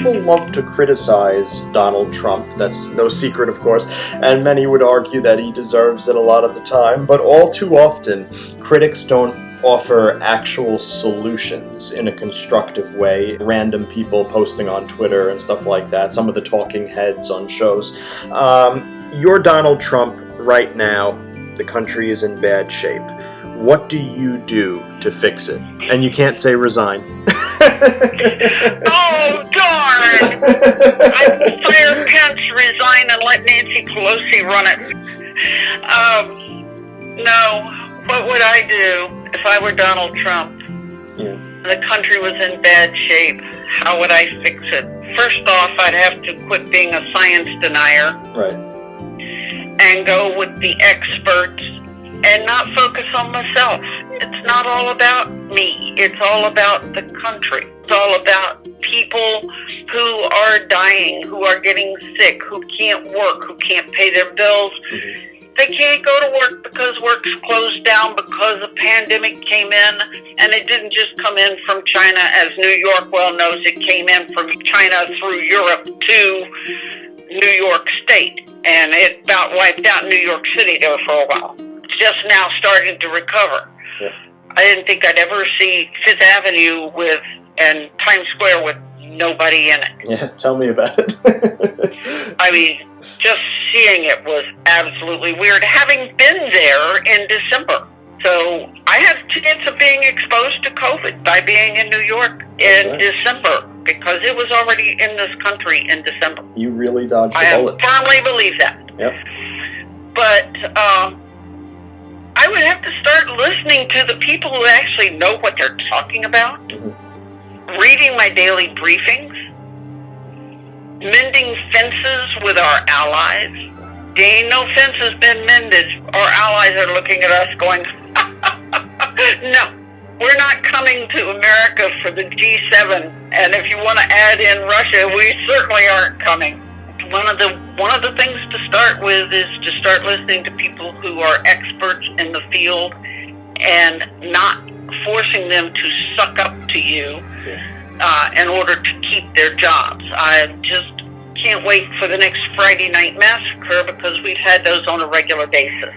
people love to criticize Donald Trump. That's no secret, of course, and many would argue that he deserves it a lot of the time, but all too often, critics don't offer actual solutions in a constructive way. Random people posting on Twitter and stuff like that, some of the talking heads on shows. You're Donald Trump right now. The country is in bad shape. What do you do to fix it? And you can't say resign. Oh, darn! I'd fire Pence, resign, and let Nancy Pelosi run it. No. What would I do if I were Donald Trump? Yeah. The country was in bad shape. How would I fix it? First off, I'd have to quit being a science denier. Right. And go with the experts and not focus on myself. It's not all about me. It's all about the country. It's all about people who are dying, who are getting sick, who can't work, who can't pay their bills. Mm-hmm. They can't go to work because work's closed down because the pandemic came in, and it didn't just come in from China, as New York well knows. It came in from China through Europe to New York State, and it about wiped out New York City there for a while. It's just now starting to recover. Yeah. I didn't think I'd ever see Fifth Avenue and Times Square with nobody in it. Yeah, tell me about it. I mean, just seeing it was absolutely weird, having been there in December. So I had a chance of being exposed to COVID by being in New York in December, because it was already in this country in December. You really dodged a bullet. I firmly believe that. Yep. But I would have to start listening to the people who actually know what they're talking about, reading my daily briefings, mending fences with our allies. There ain't no fence has been mended. Our allies are looking at us going, no, we're not coming to America for the G7. And if you want to add in Russia, we certainly aren't coming. One of the things to start with is to start listening to people who are experts in the field and not forcing them to suck up to you in order to keep their jobs. I just can't wait for the next Friday night massacre, because we've had those on a regular basis.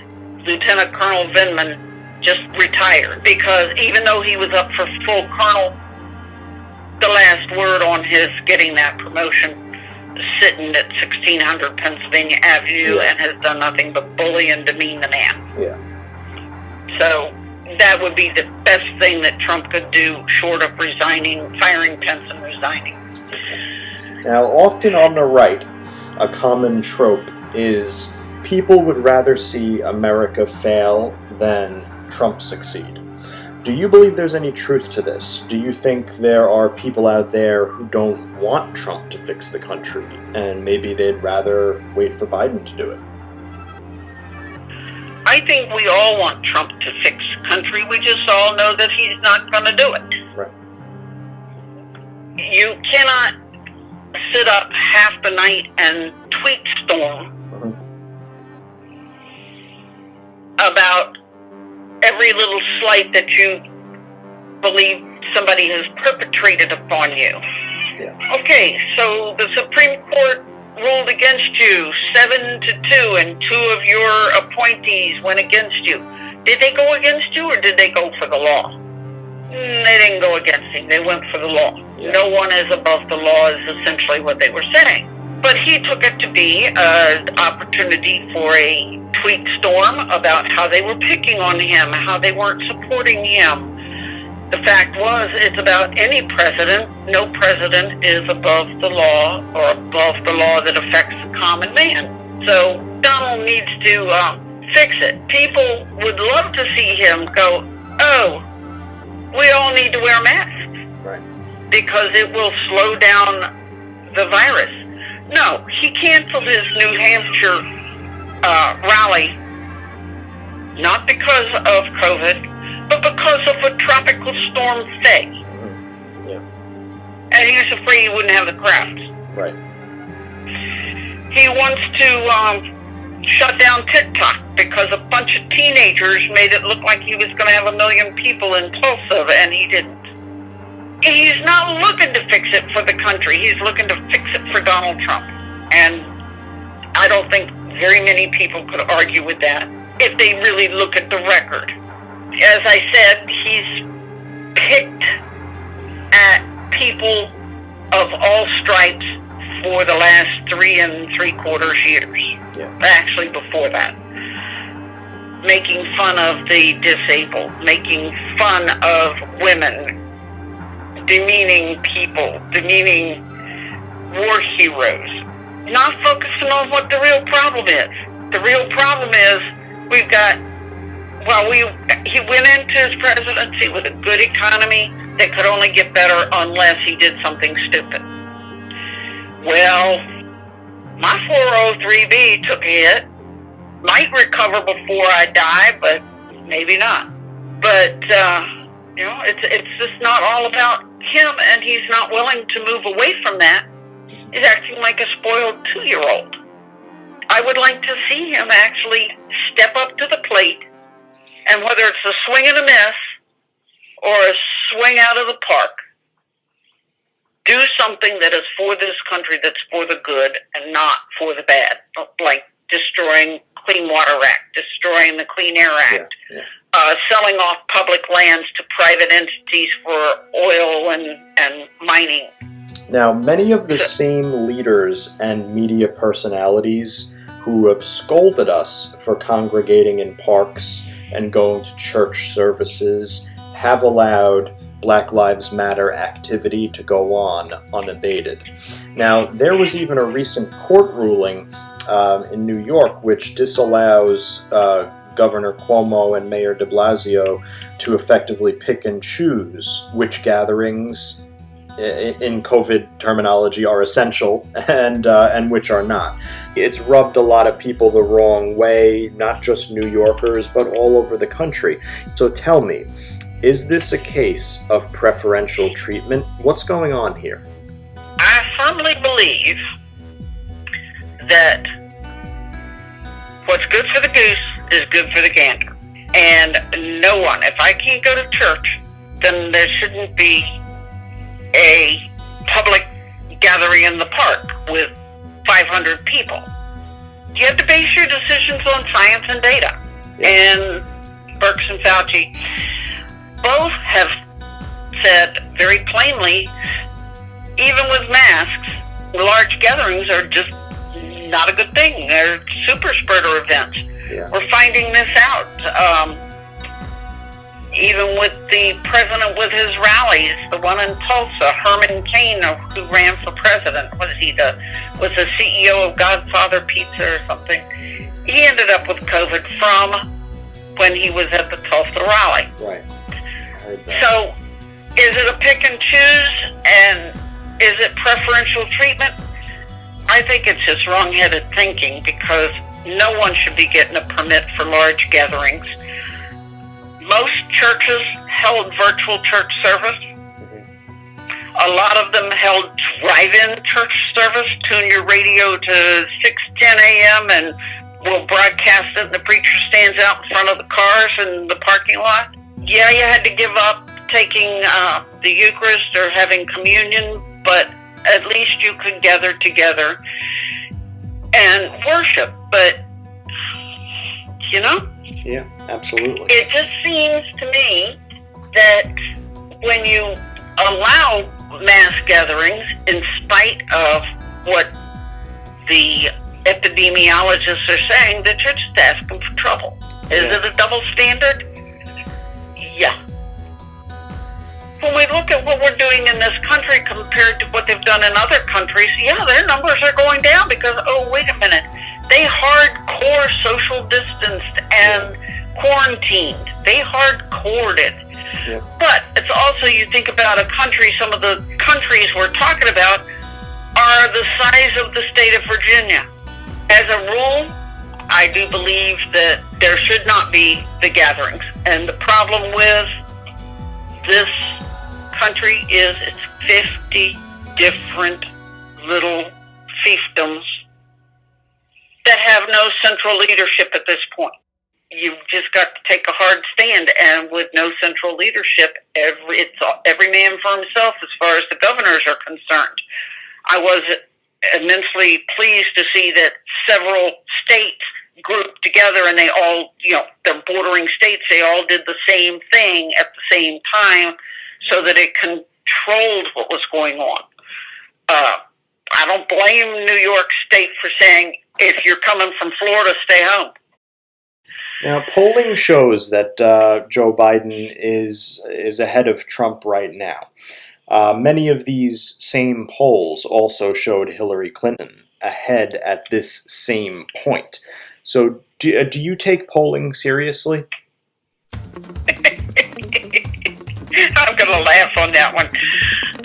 Lieutenant Colonel Vindman just retired, because even though he was up for full colonel, the last word on his getting that promotion, sitting at 1600 Pennsylvania Avenue, and has done nothing but bully and demean the man. Yeah. So that would be the best thing that Trump could do, short of resigning, firing Pence and resigning. Now, often on the right, a common trope is people would rather see America fail than Trump succeed. Do you believe there's any truth to this? Do you think there are people out there who don't want Trump to fix the country, and maybe they'd rather wait for Biden to do it? I think we all want Trump to fix the country. We just all know that he's not going to do it. Right. You cannot sit up half the night and tweet storm about every little slight that you believe somebody has perpetrated upon you. Yeah. Okay, so the Supreme Court ruled against you 7-2, and 2 of your appointees went against you. Did they go against you, or did they go for the law? They didn't go against him. They went for the law. Yeah. No one is above the law is essentially what they were saying. But he took it to be an opportunity for a tweet storm about how they were picking on him, how they weren't supporting him. The fact was, it's about any president. No president is above the law, or above the law that affects the common man. So Donald needs to fix it. People would love to see him go, oh, we all need to wear masks. Right. Because it will slow down the virus. No, he canceled his New Hampshire rally, not because of COVID, but because of a tropical storm Faye. Yeah. And he was afraid he wouldn't have the crowds. Right. He wants to shut down TikTok because a bunch of teenagers made it look like he was going to have 1 million people in Tulsa, and he didn't. He's not looking to fix it for the country. He's looking to fix it for Donald Trump. And I don't think very many people could argue with that if they really look at the record. As I said, he's picked at people of all stripes for the last 3 3/4 years. Yeah. Actually, before that. Making fun of the disabled, making fun of women, demeaning people, demeaning war heroes, not focusing on what the real problem is. The real problem is he went into his presidency with a good economy that could only get better unless he did something stupid. Well, my 403B took a hit. Might recover before I die, but maybe not. But, it's just not all about him, and he's not willing to move away from that. He's acting like a spoiled 2-year-old. I would like to see him actually step up to the plate, and whether it's a swing and a miss or a swing out of the park, do something that is for this country, that's for the good and not for the bad, like destroying Clean Water Act, destroying the Clean Air Act, selling off public lands to private entities for oil and mining. Now, many of the same leaders and media personalities who have scolded us for congregating in parks and going to church services have allowed Black Lives Matter activity to go on unabated. Now, there was even a recent court ruling in New York which disallows Governor Cuomo and Mayor de Blasio to effectively pick and choose which gatherings in COVID terminology are essential and which are not. It's rubbed a lot of people the wrong way, not just New Yorkers, but all over the country. So tell me, is this a case of preferential treatment? What's going on here? I firmly believe that what's good for the goose is good for the gander. And no one, if I can't go to church, then there shouldn't be a public gathering in the park with 500 people. You have to base your decisions on science and data. And Birx and Fauci both have said very plainly, even with masks, large gatherings are just not a good thing. They're super spreader events. Yeah. We're finding this out. Even with the president with his rallies, the one in Tulsa, Herman Cain, who ran for president, was the CEO of Godfather Pizza or something. He ended up with COVID from when he was at the Tulsa rally. Right. So, is it a pick and choose, and is it preferential treatment? I think it's just wrong-headed thinking, because no one should be getting a permit for large gatherings. Most churches held virtual church service. A lot of them held drive-in church service. Tune your radio to 6:10 a.m. and we'll broadcast it, and the preacher stands out in front of the cars in the parking lot. Yeah, you had to give up taking the Eucharist or having communion, but at least you could gather together and worship. But, Yeah, absolutely. it just seems to me that when you allow mass gatherings, in spite of what the epidemiologists are saying, that you're just asking for trouble. Is it a double standard? Yeah. When we look at what we're doing in this country compared to what they've done in other countries, their numbers are going down because, wait a minute, they hardcore social distanced and quarantined. They hardcored it. Yep. But it's also, you think about a country, some of the countries we're talking about are the size of the state of Virginia. As a rule, I do believe that there should not be the gatherings. And the problem with this country is it's 50 different little fiefdoms that have no central leadership at this point. you've just got to take a hard stand. And with no central leadership, every man for himself as far as the governors are concerned. I was immensely pleased to see that several states grouped together, and they all, they're bordering states, they all did the same thing at the same time so that it controlled what was going on. I don't blame New York State for saying, if you're coming from Florida, stay home. Now, polling shows that Joe Biden is ahead of Trump right now. Many of these same polls also showed Hillary Clinton ahead at this same point. So do you take polling seriously? I'm going to laugh on that one.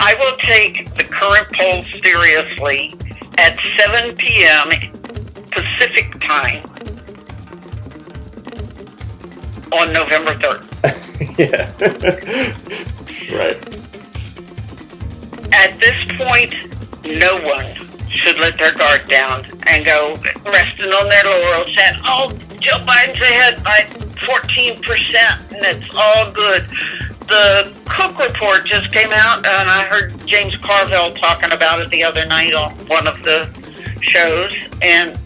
I will take the current polls seriously at 7 p.m. Pacific time on November 3rd. Yeah. Right. At this point, no one should let their guard down and go resting on their laurels saying, oh, Joe Biden's ahead by 14% and it's all good. The Cook report just came out, and I heard James Carville talking about it the other night on one of the shows, and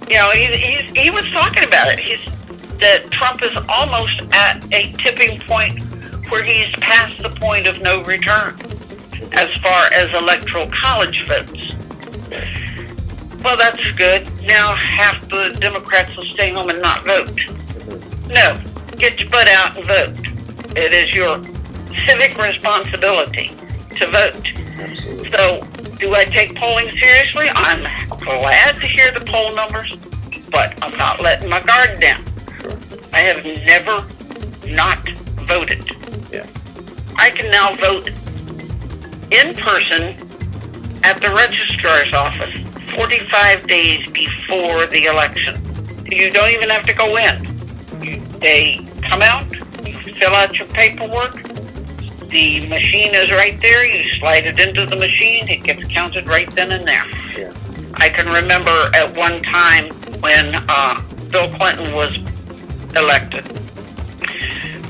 he was talking about it. That Trump is almost at a tipping point where he's past the point of no return as far as electoral college votes. Well, that's good. Now half the Democrats will stay home and not vote. No, get your butt out and vote. It is your civic responsibility to vote. Absolutely. So, do I take polling seriously? I'm glad to hear the poll numbers, but I'm not letting my guard down. Sure. I have never not voted. Yeah. I can now vote in person at the registrar's office 45 days before the election. You don't even have to go in. They come out, fill out your paperwork. The machine is right there. You slide it into the machine. It gets counted right then and there. Yeah. I can remember at one time when Bill Clinton was elected,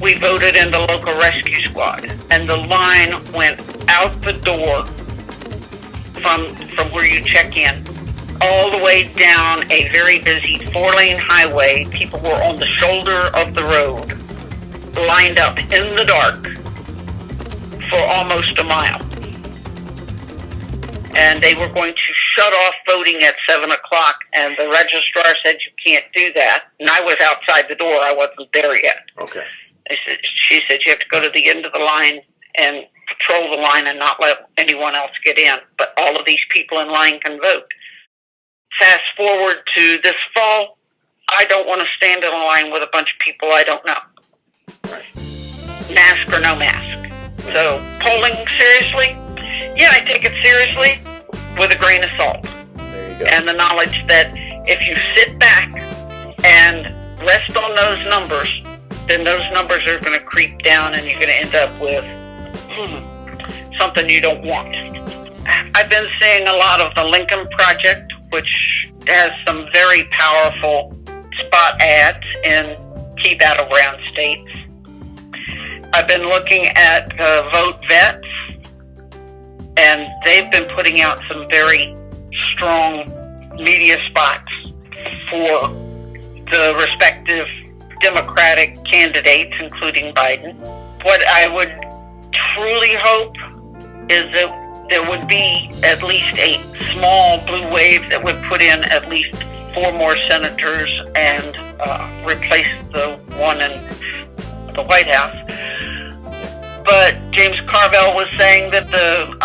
we voted in the local rescue squad, and the line went out the door from where you check in all the way down a very busy 4-lane highway. People were on the shoulder of the road, lined up in the dark for almost a mile. And they were going to shut off voting at 7 o'clock, and the registrar said, you can't do that. And I was outside the door. I wasn't there yet. Okay. She said, you have to go to the end of the line and patrol the line and not let anyone else get in. But all of these people in line can vote. Fast forward to this fall, I don't want to stand in a line with a bunch of people I don't know. Right. Mask or no mask. So, polling seriously? Yeah, I take it seriously with a grain of salt. There you go. And the knowledge that if you sit back and rest on those numbers, then those numbers are going to creep down and you're going to end up with something you don't want. I've been seeing a lot of the Lincoln Project, which has some very powerful spot ads in key battleground states. I've been looking at Vote Vets, and they've been putting out some very strong media spots for the respective Democratic candidates, including Biden. What I would truly hope is that there would be at least a small blue wave that would put in at least 4 more senators and replace the one in the White House. But James Carville was saying that the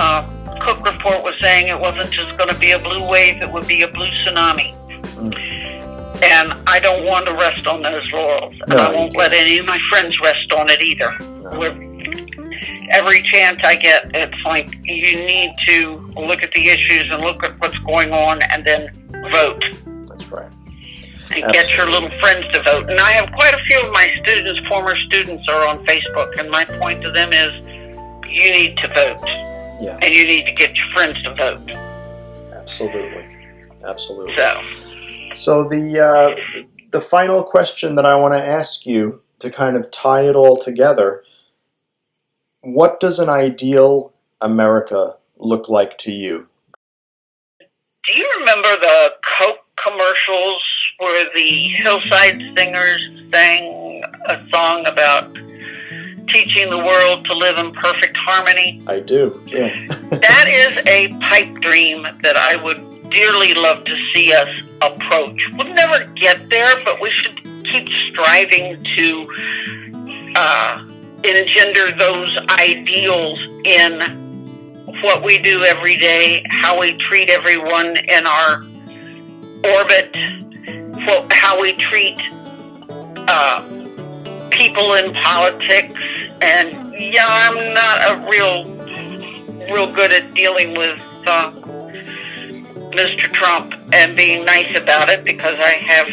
Cook report was saying it wasn't just going to be a blue wave, it would be a blue tsunami. And I don't want to rest on those laurels. And I won't let any of my friends rest on it either. Every chance I get, it's like you need to look at the issues and look at what's going on and then vote. That's right. And get your little friends to vote. And I have quite a few of my students, former students, are on Facebook. And my point to them is you need to vote. Yeah. And you need to get your friends to vote. Absolutely. Absolutely. So the the final question that I want to ask you to kind of tie it all together, what does an ideal America look like to you? Do you remember the Coke commercials where the hillside singers sang a song about teaching the world to live in perfect harmony? I do, yeah. That is a pipe dream that I would dearly love to see us approach. We'll never get there, but we should keep striving to engender those ideals in what we do every day, how we treat everyone in our orbit, how we treat people in politics. And yeah, I'm not real good at dealing with Mr. Trump and being nice about it, because I have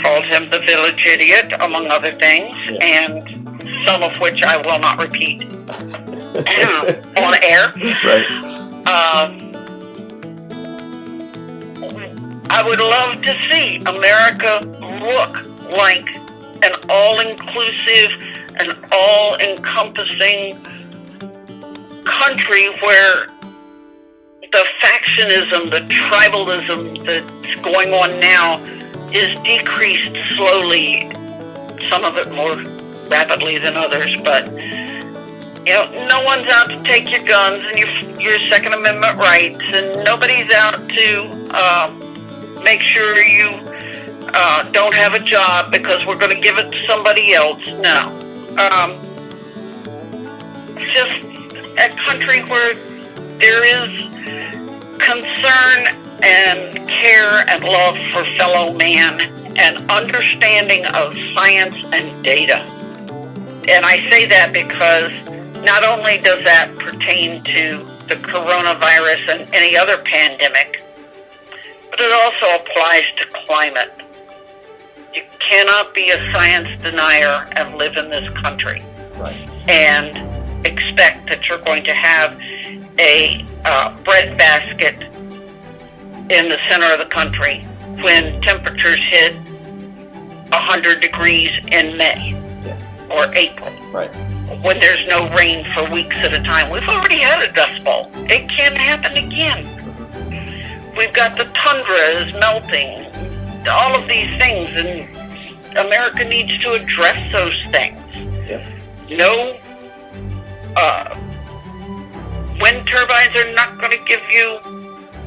called him the village idiot, among other things, and some of which I will not repeat on air. Right. I would love to see America look like an all-inclusive and all-encompassing country where the factionism, the tribalism that's going on now is decreased slowly, some of it more rapidly than others, but no one's out to take your guns and your Second Amendment rights, and nobody's out to make sure you don't have a job because we're going to give it to somebody else. No. Just a country where there is concern and care and love for fellow man and understanding of science and data. And I say that because not only does that pertain to the coronavirus and any other pandemic, but it also applies to climate. You cannot be a science denier and live in this country, Right. and expect that you're going to have a bread basket in the center of the country when temperatures hit 100 degrees in May or April. Right. When there's no rain for weeks at a time. We've already had a dust bowl. It can happen again. We've got the tundra is melting. All of these things, and America needs to address those things. Yep. No, wind turbines are not going to give you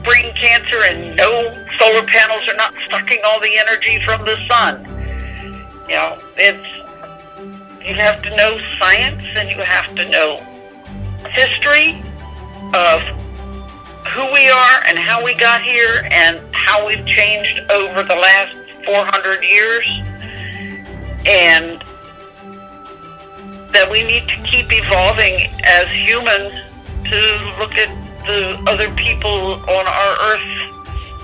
brain cancer, and no solar panels are not sucking all the energy from the sun. You have to know science, and you have to know history of who we are and how we got here and how we've changed over the last 400 years, and that we need to keep evolving as humans to look at the other people on our earth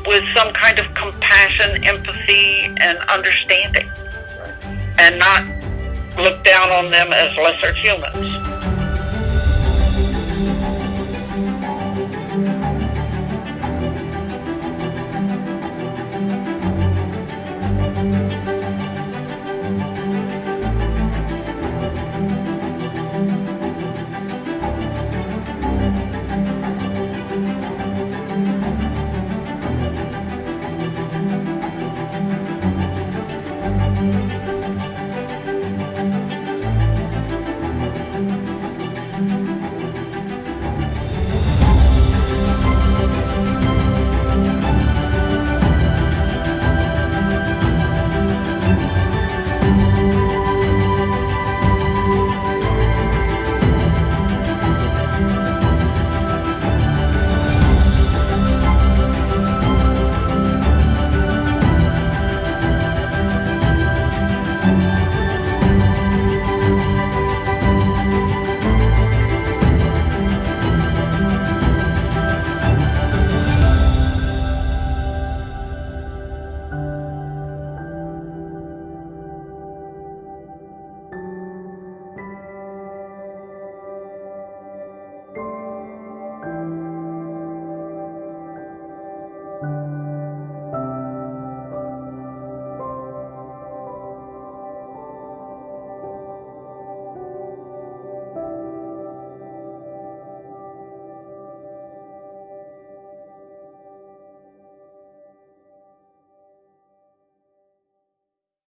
with some kind of compassion, empathy, and understanding, and not look down on them as lesser humans.